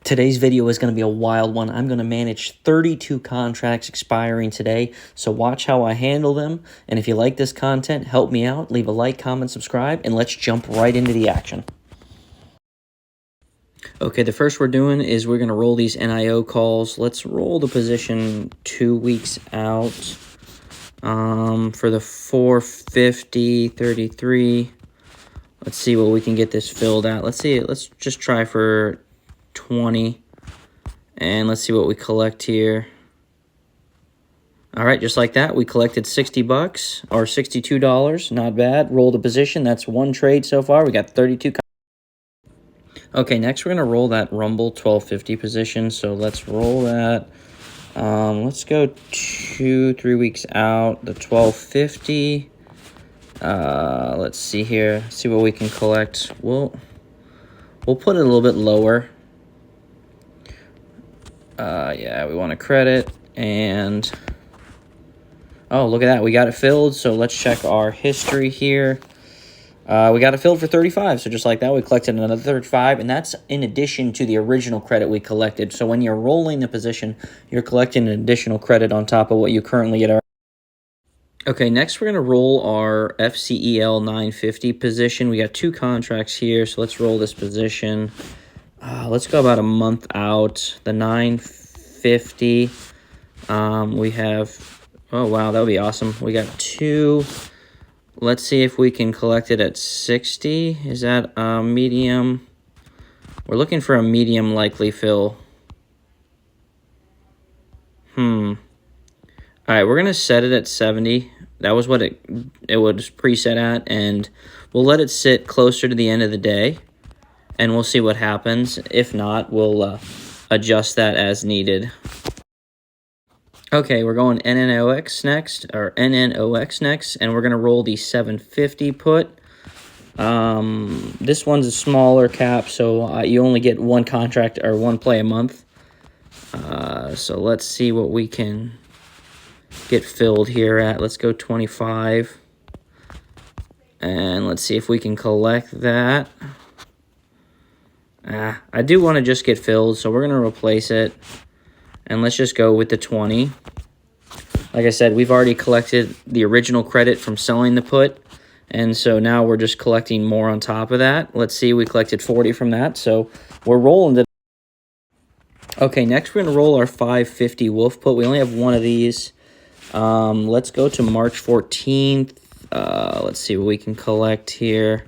Today's video is going to be a wild one. I'm going to manage 32 contracts expiring today, so watch how I handle them. And if you like this content, help me out. Leave a like, comment, subscribe, and let's jump right into the action. Okay, the first we're doing is we're going to roll these NIO calls. Let's roll the position 2 weeks out for the 450, 33. Let's see what we can get this filled at. Let's see. Let's just try for 20, and let's see what we collect here. All right, just like that, we collected 60 bucks or $62. Not bad. Roll the position. That's one trade so far. We got 32. Okay, next we're gonna roll that Rumble 1250 position. So let's roll that. Let's go 2-3 weeks out. The 1250. Let's see here. See what we can collect. We'll put it a little bit lower. Yeah, we want to credit, and oh, look at that, we got it filled. So let's check our history here. We got it filled for 35, so just like that, we collected another 35, and that's in addition to the original credit we collected. So when you're rolling the position, you're collecting an additional credit on top of what you currently get. Okay, next we're going to roll our FCEL 950 position. We got 2 contracts here, so let's roll this position. Let's go about a month out. The 950. We have, oh wow, that would be awesome. We got 2. Let's see if we can collect it at 60. Is that a medium? We're looking for a medium likely fill. All right, we're going to set it at 70. That was what it was preset at, and we'll let it sit closer to the end of the day, and we'll see what happens. If not, we'll adjust that as needed. Okay, we're going NNOX next, and we're going to roll the 750 put. This one's a smaller cap, so you only get 1 contract or 1 play a month. So let's see what we can get filled here at. Let's go 25, and let's see if we can collect that. I do want to just get filled, so we're going to replace it, and let's just go with the 20. Like I said, we've already collected the original credit from selling the put, and so now we're just collecting more on top of that. Let's see, we collected 40 from that, so we're rolling it. Okay, next we're going to roll our 550 wolf put. We only have 1 of these. Let's go to March 14th. Let's see what we can collect here.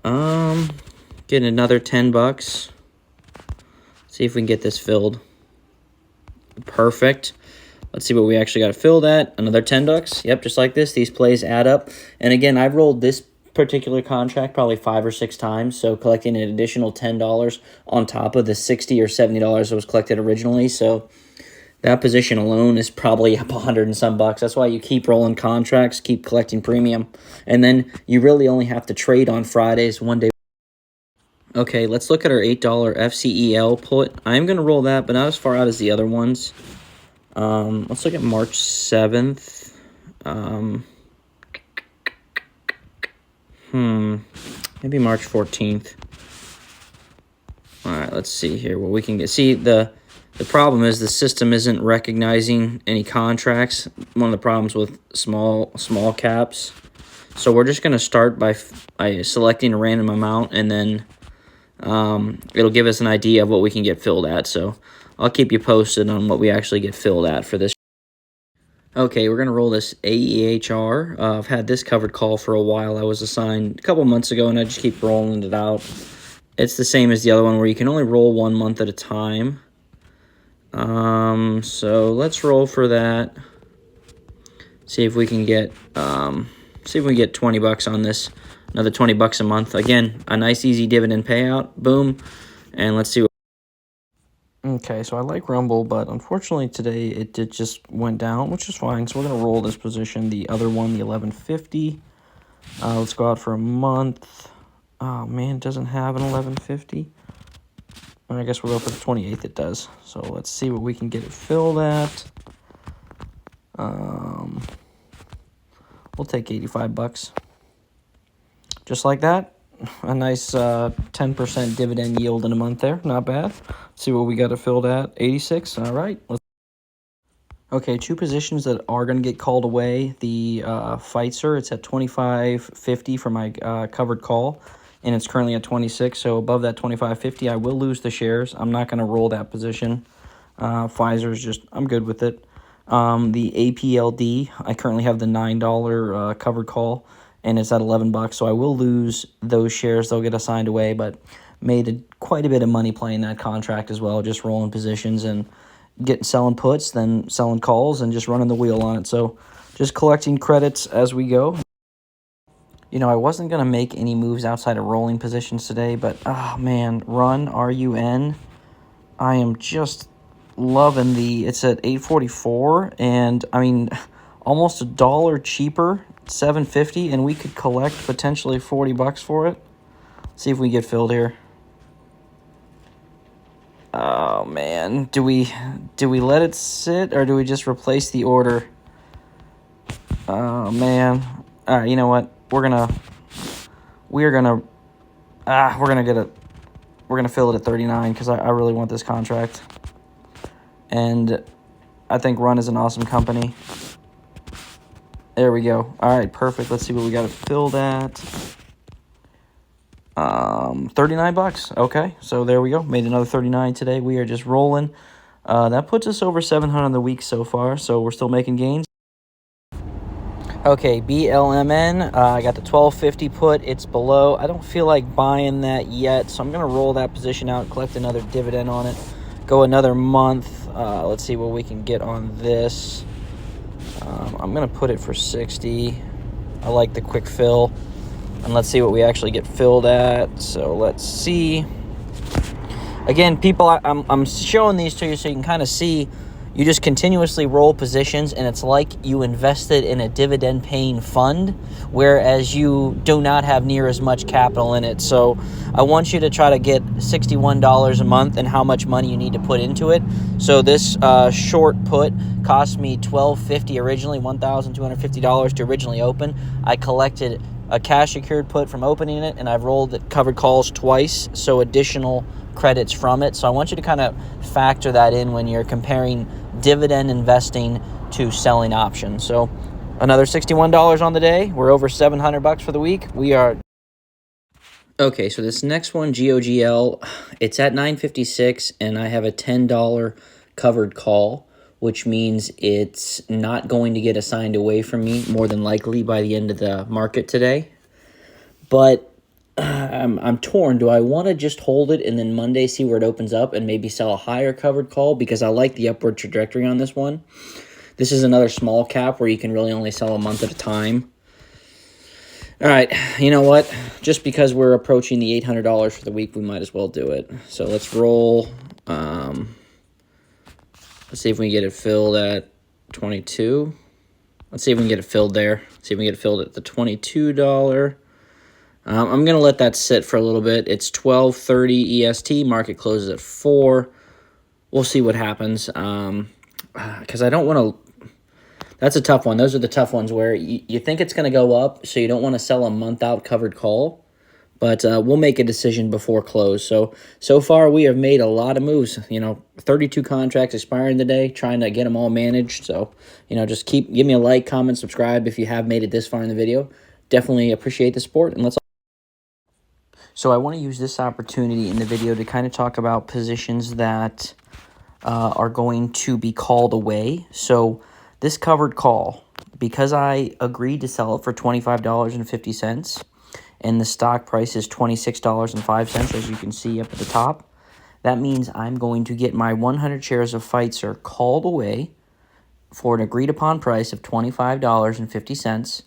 Get another 10 bucks. See if we can get this filled. Perfect. Let's see what we actually got it filled at. Another 10 bucks. Yep, just like this. These plays add up. And again, I've rolled this particular contract probably 5 or 6 times, so collecting an additional $10 on top of the $60 or $70 that was collected originally. So that position alone is probably up 100 and some bucks. That's why you keep rolling contracts, keep collecting premium, and then you really only have to trade on Fridays, 1 day. Okay, let's look at our $8 FCEL put. I'm going to roll that, but not as far out as the other ones. Let's look at March 7th. Maybe March 14th. All right, let's see here what we can get. See, the problem is the system isn't recognizing any contracts. One of the problems with small caps. So we're just going to start by selecting a random amount, and then it'll give us an idea of what we can get filled at. So I'll keep you posted on what we actually get filled at for this. Okay, we're going to roll this AEHR. I've had this covered call for a while. I was assigned a couple months ago, and I just keep rolling it out. It's the same as the other one where you can only roll 1 month at a time. So let's roll for that. See if we can get 20 bucks on this. Another 20 bucks a month. Again, a nice easy dividend payout. Boom. And let's see what. Okay, so I like Rumble, but unfortunately today it just went down, which is fine. So we're going to roll this position, the other one, the 1150. Let's go out for a month. Oh, man, it doesn't have an 1150. I guess we'll go for the 28th, it does. So let's see what we can get it filled at. We'll take 85 bucks. Just like that. A nice 10% dividend yield in a month there. Not bad. Let's see what we got it filled at. 86. All right. Okay, two positions that are going to get called away. The Pfizer, it's at 25.50 for my covered call, and it's currently at 26. So above that 25.50, I will lose the shares. I'm not going to roll that position. Pfizer's just, I'm good with it. The APLD, I currently have the $9 covered call, and it's at $11, so I will lose those shares. They'll get assigned away, but made quite a bit of money playing that contract as well, just rolling positions and selling puts, then selling calls, and just running the wheel on it. So just collecting credits as we go. You know, I wasn't going to make any moves outside of rolling positions today, but, oh, man, run, RUN. I am just loving it's at 844, and, I mean, almost $1 cheaper, 750, and we could collect potentially $40 for it. See if we get filled here. Oh, man. Do we let it sit, or do we just replace the order? Oh, man. All right, you know what? We're gonna fill it at 39 because I really want this contract. And I think Run is an awesome company. There we go. All right, perfect. Let's see what we got it filled at. $39. Okay, so there we go. Made another 39 today. We are just rolling. That puts us over 700 on the week so far, so we're still making gains. Okay, BLMN, I got the 1250 put. It's below. I don't feel like buying that yet, so I'm going to roll that position out, collect another dividend on it, go another month. Let's see what we can get on this. I'm going to put it for 60. I like the quick fill. And let's see what we actually get filled at. So let's see. Again, people, I'm showing these to you so you can kind of see. You just continuously roll positions, and it's like you invested in a dividend-paying fund, whereas you do not have near as much capital in it. So I want you to try to get $61 a month and how much money you need to put into it. So this short put cost me $1,250 originally, $1,250 to originally open. I collected a cash secured put from opening it, and I've rolled it covered calls twice, so additional credits from it. So I want you to kind of factor that in when you're comparing dividend investing to selling options. So another $61 on the day. We're over $700 for the week. We are okay. So this next one, GOGL, it's at 956, and I have a $10 covered call, which means it's not going to get assigned away from me more than likely by the end of the market today. But I'm torn. Do I want to just hold it and then Monday see where it opens up and maybe sell a higher covered call, because I like the upward trajectory on this one. This is another small cap where you can really only sell a month at a time. All right, you know what? Just because we're approaching the $800 for the week, we might as well do it. So let's roll. Let's see if we can get it filled at 22. Let's see if we can get it filled there. See if we can get it filled at the $22. I'm going to let that sit for a little bit. It's 12:30 EST. Market closes at 4. We'll see what happens. Because I don't want to... That's a tough one. Those are the tough ones where you think it's going to go up, so you don't want to sell a month-out covered call. But we'll make a decision before close. So far, we have made a lot of moves. 32 contracts expiring today, trying to get them all managed. So, just give me a like, comment, subscribe if you have made it this far in the video. Definitely appreciate the support, and let's... So I want to use this opportunity in the video to kind of talk about positions that are going to be called away. So this covered call, because I agreed to sell it for $25.50, and the stock price is $26.05, as you can see up at the top, that means I'm going to get my 100 shares of Pfizer called away for an agreed-upon price of $25.50.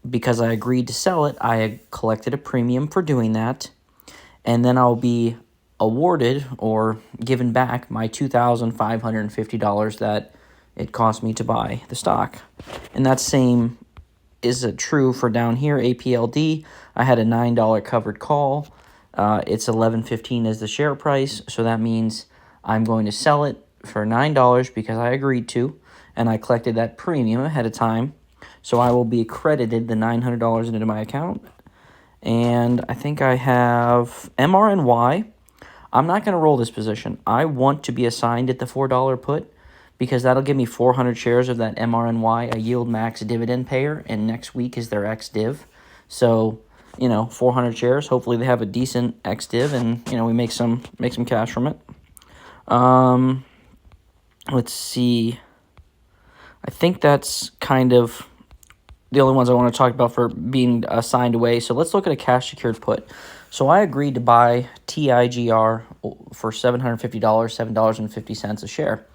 Because I agreed to sell it, I had collected a premium for doing that, and then I'll be awarded or given back my $2,550 that it cost me to buy the stock. And that same is true for down here, APLD. I had a $9 covered call. It's $11.15 as the share price, so that means I'm going to sell it for $9 because I agreed to, and I collected that premium ahead of time. So I will be credited the $900 into my account, And I think I have MRNY. I'm not going to roll this position. I want to be assigned at the $4 put because that'll give me 400 shares of that MRNY, a yield max dividend payer, and next week is their ex-div. So, 400 shares. Hopefully they have a decent ex-div, and, we make some cash from it. Let's see. I think that's kind of the only ones I want to talk about for being signed away. So let's look at a cash secured put. So I agreed to buy TIGR for $750, $7.50 a share.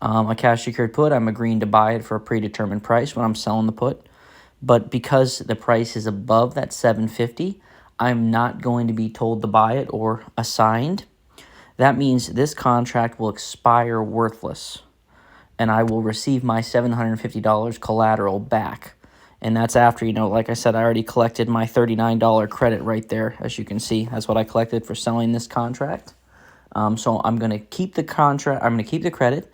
A cash secured put, I'm agreeing to buy it for a predetermined price when I'm selling the put. But because the price is above that $750, I'm not going to be told to buy it or assigned. That means this contract will expire worthless, and I will receive my $750 collateral back. And that's after, like I said, I already collected my $39 credit right there, as you can see. That's what I collected for selling this contract. So I'm going to keep the contract. I'm going to keep the credit,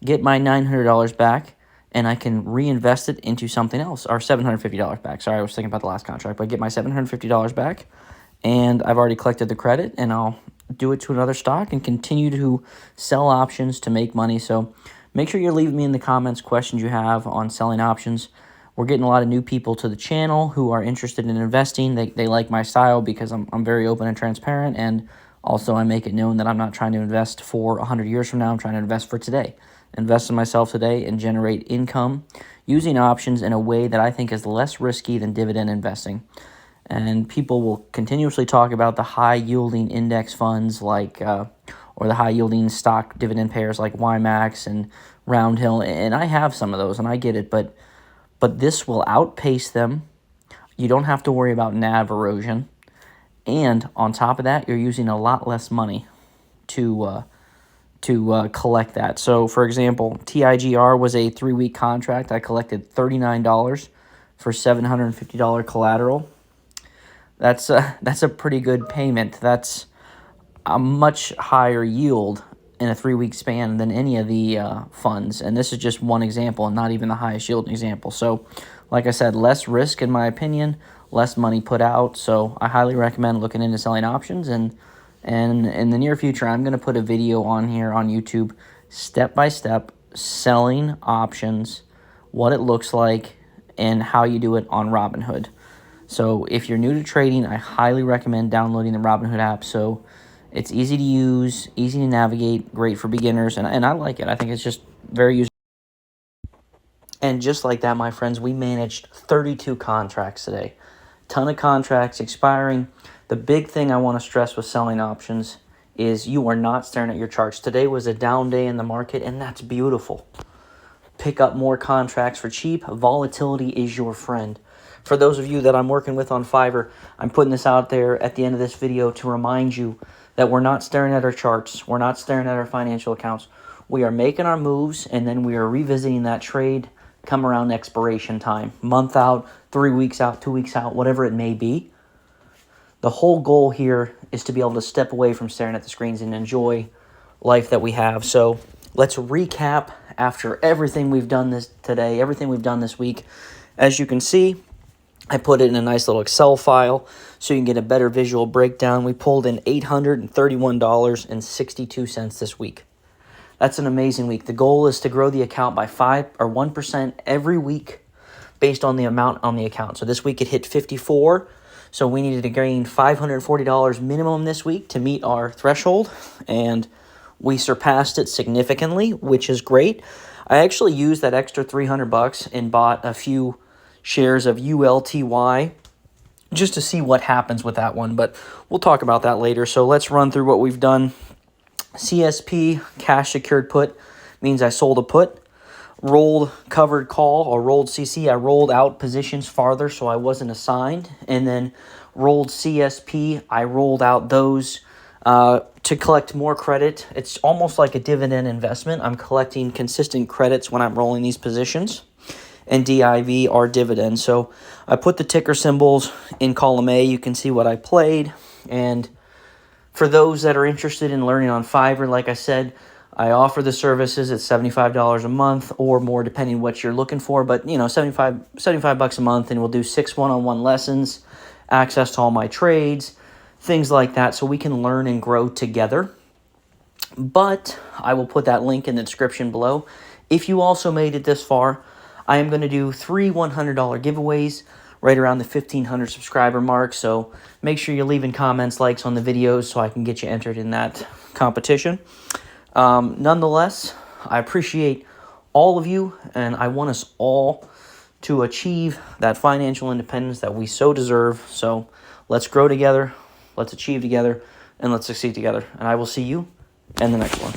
get my $900 back, and I can reinvest it into something else, or $750 back. Sorry, I was thinking about the last contract, but I get my $750 back, and I've already collected the credit, and I'll do it to another stock and continue to sell options to make money. So make sure you're leaving me in the comments questions you have on selling options. We're getting a lot of new people to the channel who are interested in investing. They like my style because I'm very open and transparent, and also I make it known that I'm not trying to invest for 100 years from now. I'm trying to invest for today. Invest in myself today and generate income using options in a way that I think is less risky than dividend investing. And people will continuously talk about the high-yielding index funds or the high-yielding stock dividend pairs like YMAX and Roundhill, and I have some of those, and I get it, but this will outpace them. You don't have to worry about NAV erosion. And on top of that, you're using a lot less money to collect that. So, for example, TIGR was a 3-week contract. I collected $39 for $750 collateral. That's a pretty good payment. That's a much higher yield in a 3-week span than any of the funds. And this is just one example and not even the highest yield example. So, like I said, less risk in my opinion, less money put out. So I highly recommend looking into selling options. And in the near future, I'm going to put a video on here on YouTube, step-by-step, selling options, what it looks like, and how you do it on Robinhood. So if you're new to trading, I highly recommend downloading the Robinhood app. So it's easy to use, easy to navigate, great for beginners, and I like it. I think it's just very user. And just like that, my friends, we managed 32 contracts today. Ton of contracts expiring. The big thing I want to stress with selling options is you are not staring at your charts. Today was a down day in the market, and that's beautiful. Pick up more contracts for cheap. Volatility is your friend. For those of you that I'm working with on Fiverr, I'm putting this out there at the end of this video to remind you that we're not staring at our charts. We're not staring at our financial accounts. We are making our moves, and then we are revisiting that trade come around expiration time. Month out, 3 weeks out, 2 weeks out, whatever it may be. The whole goal here is to be able to step away from staring at the screens and enjoy life that we have. So let's recap after everything we've done this today, everything we've done this week. As you can see, I put it in a nice little Excel file so you can get a better visual breakdown. We pulled in $831.62 this week. That's an amazing week. The goal is to grow the account by 5 or 1% every week based on the amount on the account. So this week it hit 54. So we needed to gain $540 minimum this week to meet our threshold, and we surpassed it significantly, which is great. I actually used that extra $300 and bought a few shares of ULTY just to see what happens with that one, but we'll talk about that later. So let's run through what we've done. CSP, cash secured put, means I sold a put. Rolled covered call or rolled CC, I rolled out positions farther so I wasn't assigned. And then rolled CSP, I rolled out those to collect more credit. It's almost like a dividend investment. I'm collecting consistent credits when I'm rolling these positions. And DIV are dividends. So I put the ticker symbols in column A. You can see what I played. And for those that are interested in learning on Fiverr, like I said, I offer the services at $75 a month or more, depending what you're looking for. But, $75 bucks a month, and we'll do 6 one-on-one lessons. access to all my trades, things like that, so we can learn and grow together. But I will put that link in the description below. If you also made it this far, I am going to do 3 $100 giveaways right around the 1,500 subscriber mark. So make sure you're leaving comments, likes on the videos so I can get you entered in that competition. Nonetheless, I appreciate all of you, and I want us all to achieve that financial independence that we so deserve. So let's grow together, let's achieve together, and let's succeed together. And I will see you in the next one.